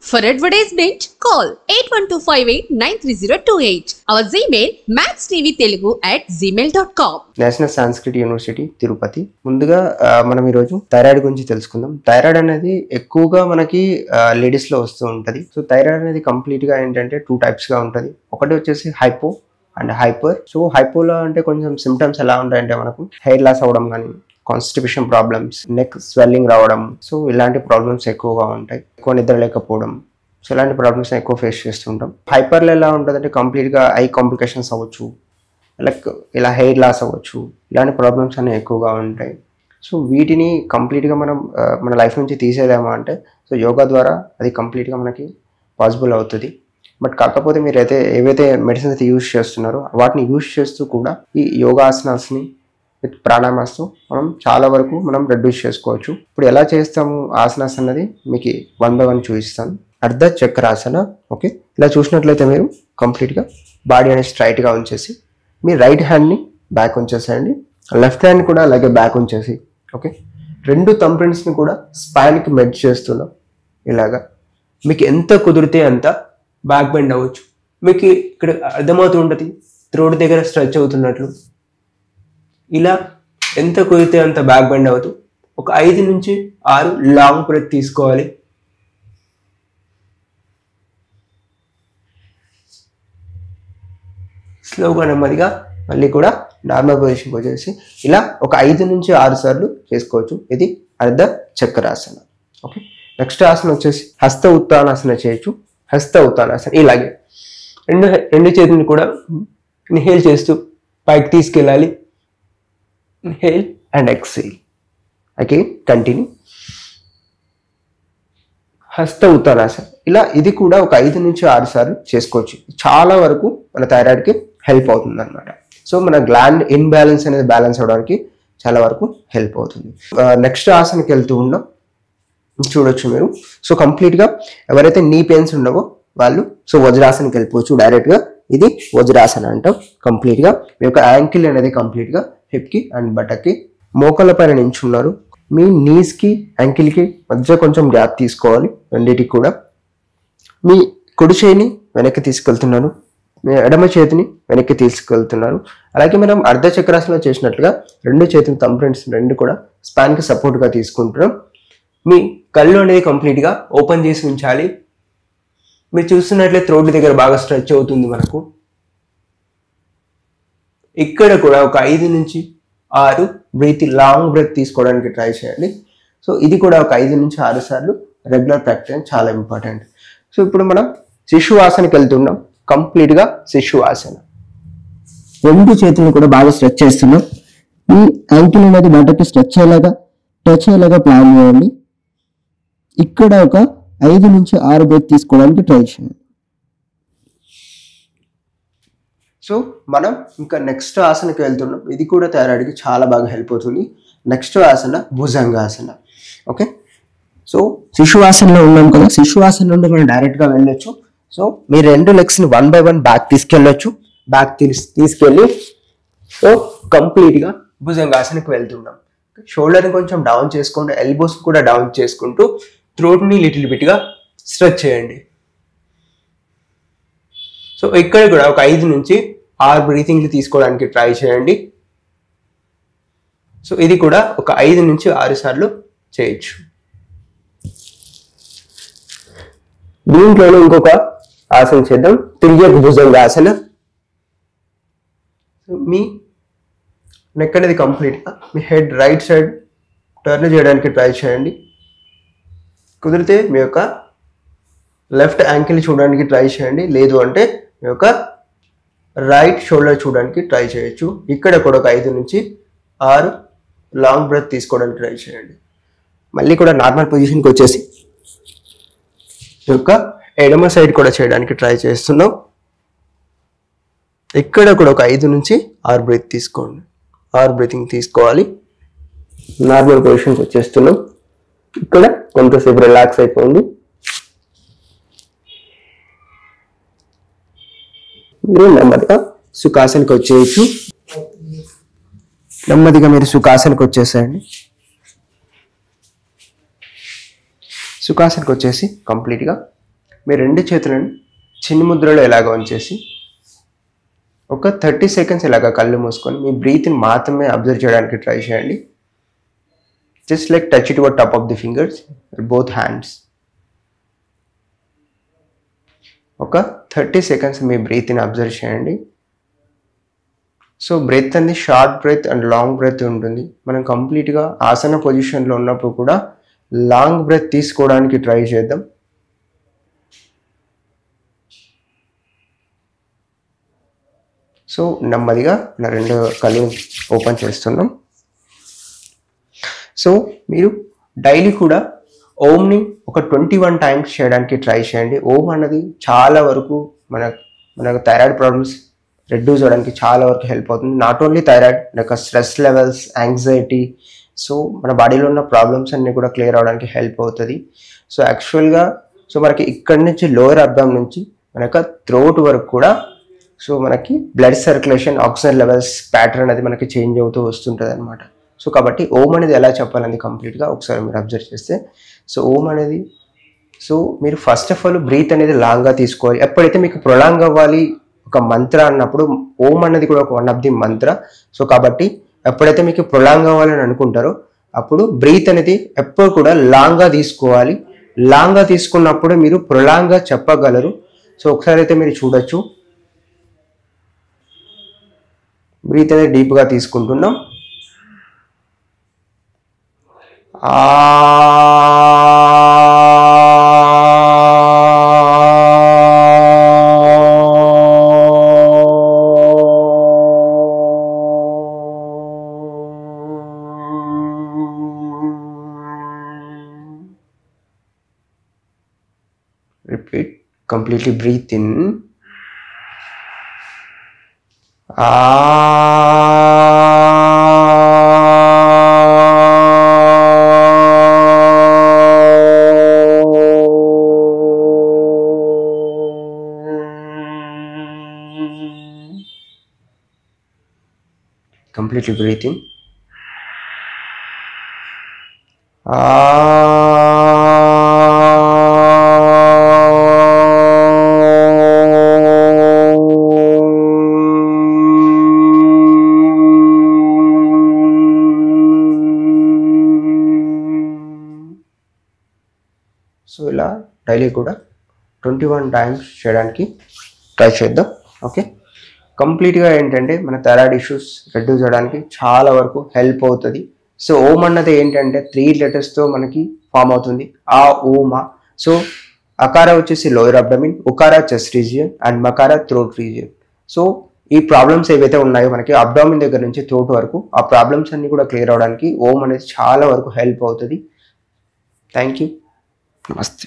For advertisement, call 8125893028. Our Gmail mathstevtelugu@gmail.com. National Sanskrit university Tirupati. ముందుగా మనం ఈరోజు థైరాయిడ్ గురించి తెలుసుకుందాం. థైరాయిడ్ అనేది ఎక్కువగా మనకి లేడీస్ లో వస్తూ ఉంటది. సో థైరాయిడ్ అనేది కంప్లీట్ గా ఏంటంటే 2 types గా ఉంటది. ఒకటి వచ్చేసి హైపో అండ్ హైపర్. సో హైపోలో అంటే కొంచెం సిమ్టమ్స్ ఎలా ఉంటాయంటే మనకు హెయిర్ లాస్ అవ్వడం కానీ, కాన్స్టిపేషన్ ప్రాబ్లమ్స్, నెక్ స్వెల్లింగ్ రావడం, సో ఇలాంటి ప్రాబ్లమ్స్ ఎక్కువగా ఉంటాయి. ఎక్కువ నిద్ర లేకపోవడం, సో ఇలాంటి ప్రాబ్లమ్స్ ఎక్కువ ఫేస్ చేస్తుంటాం. హైపర్లో ఎలా ఉంటుందంటే కంప్లీట్గా ఐ కాంప్లికేషన్స్ అవ్వచ్చు, లైక్ ఇలా హెయిర్ లాస్ అవ్వచ్చు, ఇలాంటి ప్రాబ్లమ్స్ అనేవి ఎక్కువగా ఉంటాయి. సో వీటిని కంప్లీట్గా మనం మన లైఫ్ నుంచి తీసేదేమా అంటే సో యోగా ద్వారా అది కంప్లీట్గా మనకి పాసిబుల్ అవుతుంది. బట్ కాకపోతే మీరు ఏవైతే మెడిసిన్స్ అయితే యూజ్ చేస్తున్నారో వాటిని యూజ్ చేస్తూ కూడా ఈ యోగాసనాస్ని విత్ ప్రాణాయామాస్తో మనం చాలా వరకు మనం రెడ్యూస్ చేసుకోవచ్చు. ఇప్పుడు ఎలా చేస్తాము ఆసనాస్ అన్నది మీకు 1 by 1 చూపిస్తాను. అర్ధ చక్రాసన. ఓకే, ఇలా చూసినట్లయితే మీరు కంప్లీట్గా బాడీ అనేది స్ట్రైట్గా ఉంచేసి మీ రైట్ హ్యాండ్ని బ్యాక్ ఉంచేసేయండి, లెఫ్ట్ హ్యాండ్ కూడా అలాగే బ్యాక్ ఉంచేసి, ఓకే, 2 thumb printsని కూడా స్పైన్కి మెడ్ చేస్తున్నాం. ఇలాగా మీకు ఎంత కుదిరితే అంత బ్యాక్ బెండ్ అవ్వచ్చు. మీకు ఇక్కడ అర్థమవుతూ ఉంటుంది థ్రోట్ దగ్గర స్ట్రెచ్ అవుతున్నట్లు. ఇలా ఎంత కుదిరితే అంత బ్యాక్ బెండ్ అవుతూ ఒక 5 నుంచి 6 లాంగ్ బ్రెత్ తీసుకోవాలి. స్లోగా నెమ్మదిగా మళ్ళీ కూడా నార్మల్ పొజిషన్కి వచ్చేసి ఇలా ఒక 5 నుంచి 6 సార్లు చేసుకోవచ్చు. ఇది అర్ధ చక్రాసన. ఓకే, నెక్స్ట్ ఆసన వచ్చేసి హస్త ఉత్తానాసన చేయొచ్చు. హస్త ఉత్తానాసన ఇలాగే రెండు చేతులను కూడా ఇన్హేల్ చేస్తూ పైకి తీసుకెళ్ళాలి. Inhale and exhale. Again continue. హస్త ఉత్తానాసన ఇలా ఇది కూడా ఒక 5 నుంచి 6 సార్లు చేసుకోవచ్చు. చాలా వరకు మన థైరాయిడ్కి హెల్ప్ అవుతుంది అనమాట. సో మన గ్లాండ్ ఇన్బ్యాలెన్స్ అనేది బ్యాలెన్స్ అవడానికి చాలా వరకు హెల్ప్ అవుతుంది. నెక్స్ట్ ఆసనకి వెళ్తూ ఉన్నాం, చూడొచ్చు మీరు. సో కంప్లీట్గా ఎవరైతే నీ పెయిన్స్ ఉండవో వాళ్ళు సో వజ్రాసనకి వెళ్ళిపోవచ్చు డైరెక్ట్గా. ఇది వజ్రాసన అంటాం. కంప్లీట్గా మీ యొక్క యాంకిల్ అనేది కంప్లీట్గా హిప్కి అండ్ బటక్కి మోకాళ్ళ పైన నించున్నారు. మీ నీస్కి యాంకిల్కి మధ్య కొంచెం గ్యాప్ తీసుకోవాలి రెండింటికి కూడా. మీ కుడి చేయిని వెనక్కి తీసుకెళ్తున్నారు, మీ ఎడమ చేతిని వెనక్కి తీసుకెళ్తున్నారు. అలాగే మనం అర్ధ చక్రాసనం చేసినట్లుగా 2 చేతులు థంబ్ ప్రింట్స్ 2 కూడా స్పాన్కి సపోర్ట్గా తీసుకుంటున్నాం. మీ కళ్ళు అనేది కంప్లీట్గా ఓపెన్ చేసి ఉంచాలి. మీరు చూస్తున్నట్లే థ్రోట్ దగ్గర బాగా స్ట్రెచ్ అవుతుంది మనకు. ఇక్కడ కూడా ఒక 5 నుంచి 6 లాంగ్ బ్రెత్ తీసుకోవడానికి ట్రై చేయండి. సో ఇది కూడా ఒక 5 నుంచి 6 సార్లు రెగ్యులర్ ప్రాక్టీస్ చాలా ఇంపార్టెంట్. సో ఇప్పుడు మనం శిశువాసనకి వెళ్తున్నాం. కంప్లీట్గా శిశువాసన. 2 చేతులను కూడా బాగా స్ట్రెచ్ చేస్తున్నాం. ఈ యాంకిల్ అనేది బయటకి స్ట్రెచ్ అయ్యేలాగా టచ్ అయ్యేలాగా ప్లాన్ చేయండి. ఇక్కడ ఒక 5 నుంచి 6 బ్రెత్ తీసుకోవడానికి ట్రై చేయండి. సో మనం ఇంకా నెక్స్ట్ ఆసనకి వెళ్తున్నాం. ఇది కూడా థైరాయిడ్కి చాలా బాగా హెల్ప్ అవుతుంది. Next asana Bhujangasana. Okay, so శిశువాసనలో ఉన్నాం కదా, శిశువాసన నుండి మనం డైరెక్ట్గా వెళ్ళొచ్చు. సో మీ 2 లెగ్స్ని 1 by 1 బ్యాక్ తీసుకెళ్ళొచ్చు. బ్యాక్ తీసుకెళ్ళి సో కంప్లీట్గా భుజంగాసనకి వెళ్తున్నాం. షోల్డర్ని కొంచెం డౌన్ చేసుకుంటూ ఎల్బోస్ కూడా డౌన్ చేసుకుంటూ థ్రోట్ని లిటిల్ బిట్గా స్ట్రెచ్ చేయండి. సో ఇక్కడ కూడా ఒక 5 నుంచి 6 బ్రీతింగ్లు తీసుకోవడానికి ట్రై చేయండి. సో ఇది కూడా ఒక 5 నుంచి 6 సార్లు చేయొచ్చు. దీంట్లోనే ఇంకొక ఆసన చేద్దాం, తిర్యక్ భుజంగాసన. మీ నెక్ అనేది కంప్లీట్గా మీ హెడ్ రైట్ సైడ్ టర్న్ చేయడానికి ట్రై చేయండి. కుదిరితే మీ యొక్క లెఫ్ట్ యాంకిల్ చూడడానికి ట్రై చేయండి, లేదు అంటే మీ యొక్క రైట్ షోల్డర్ చూడడానికి ట్రై చేయొచ్చు. ఇక్కడ కూడా ఒక 5 నుంచి 6 లాంగ్ బ్రెత్ తీసుకోవడానికి ట్రై చేయండి. మళ్ళీ కూడా నార్మల్ పొజిషన్కి వచ్చేసి ఈ యొక్క ఎడమ సైడ్ కూడా చేయడానికి ట్రై చేస్తున్నాం. ఇక్కడ కూడా ఒక 5 నుంచి 6 బ్రెత్ తీసుకోండి. 6 బ్రీతింగ్ తీసుకోవాలి. నార్మల్ పొజిషన్కి వచ్చేస్తున్నాం. ఇక్కడ కొంతసేపు రిలాక్స్ అయిపోయింది. మీరు నెమ్మదిగా సుఖాసనకి వచ్చేయచ్చు. నెమ్మదిగా మీరు సుఖాసనకి వచ్చేసేయండి. సుఖాసనకి వచ్చేసి కంప్లీట్గా మీ రెండు చేతులను చిన్ని ముద్రలో ఇలాగ ఉంచేసి ఒక 30 సెకండ్స్ ఇలాగ కళ్ళు మూసుకొని మీ బ్రీత్ని మాత్రమే అబ్జర్వ్ చేయడానికి ట్రై చేయండి. Just like touch it your top of the fingers both hands. ఒక 30 సెకండ్స్ మీ బ్రీత్ని అబ్జర్వ్ చేయండి. సో బ్రెత్ అనేది short breath and long breath ఉంటుంది. మనం కంప్లీట్గా ఆసన పొజిషన్లో ఉన్నప్పుడు కూడా లాంగ్ బ్రెత్ తీసుకోవడానికి ట్రై చేద్దాం. సో నెమ్మదిగా నా రెండు కళ్ళు ఓపెన్ చేస్తున్నాం. సో మీరు డైలీ కూడా ఓంని ఒక 21 టైమ్స్ చేయడానికి ట్రై చేయండి. ఓం అన్నది చాలా వరకు మనకు థైరాయిడ్ ప్రాబ్లమ్స్ రెడ్యూస్ అవ్వడానికి చాలా వరకు హెల్ప్ అవుతుంది. Not only thyroid, like stress levels, anxiety, so మన బాడీలో ఉన్న ప్రాబ్లమ్స్ అన్నీ కూడా క్లియర్ అవడానికి హెల్ప్ అవుతుంది. సో యాక్చువల్గా మనకి ఇక్కడి నుంచి లోయర్ అబ్డామ్ నుంచి మనకు థ్రోట్ వరకు కూడా సో మనకి blood circulation, oxygen levels pattern అది మనకి చేంజ్ అవుతూ వస్తుంటుంది అనమాట. సో కాబట్టి ఓం అనేది ఎలా చెప్పాలని కంప్లీట్గా ఒకసారి మీరు అబ్జర్వ్ చేస్తే, సో ఓం అనేది సో మీరు ఫస్ట్ ఆఫ్ ఆల్ బ్రీత్ అనేది లాంగ్గా తీసుకోవాలి. ఎప్పుడైతే మీకు ప్రొలాంగ్ అవ్వాలి ఒక మంత్ర అన్నప్పుడు ఓం అనేది కూడా ఒక one of the Mantra. So కాబట్టి ఎప్పుడైతే మీకు ప్రొలాంగ్ అవ్వాలని అనుకుంటారో అప్పుడు బ్రీత్ అనేది ఎప్పుడు కూడా లాంగ్గా తీసుకోవాలి. లాంగ్గా తీసుకున్నప్పుడు మీరు ప్రొలాంగ్గా చెప్పగలరు. సో ఒకసారి అయితే మీరు చూడొచ్చు, బ్రీత్ అనేది డీప్గా తీసుకుంటున్నాం. Repeat, completely breathe in. Completely breathe in. So ఇలా డైలీ కూడా 21 టైమ్స్ చేయడానికి ట్రై చేద్దాం. ఓకే, కంప్లీట్గా ఏంటంటే మన థైరాయిడ్ ఇష్యూస్ రెడ్యూస్ చేయడానికి చాలా వరకు హెల్ప్ అవుతుంది. సో ఓం అన్నది ఏంటంటే 3 లెటర్స్తో మనకి ఫామ్ అవుతుంది. ఆ ఓమా. సో అకార వచ్చేసి లోయర్ అబ్డమిన్, ఉకార చెస్ట్ రీజియన్ అండ్ మకార థ్రోట్ రీజియన్. సో ఈ ప్రాబ్లమ్స్ ఏవైతే ఉన్నాయో మనకి అబ్డామిన్ దగ్గర నుంచి థ్రోట్ వరకు ఆ ప్రాబ్లమ్స్ అన్ని కూడా క్లియర్ అవడానికి ఓం అనేది చాలా వరకు హెల్ప్ అవుతుంది. Thank you. నమస్తే.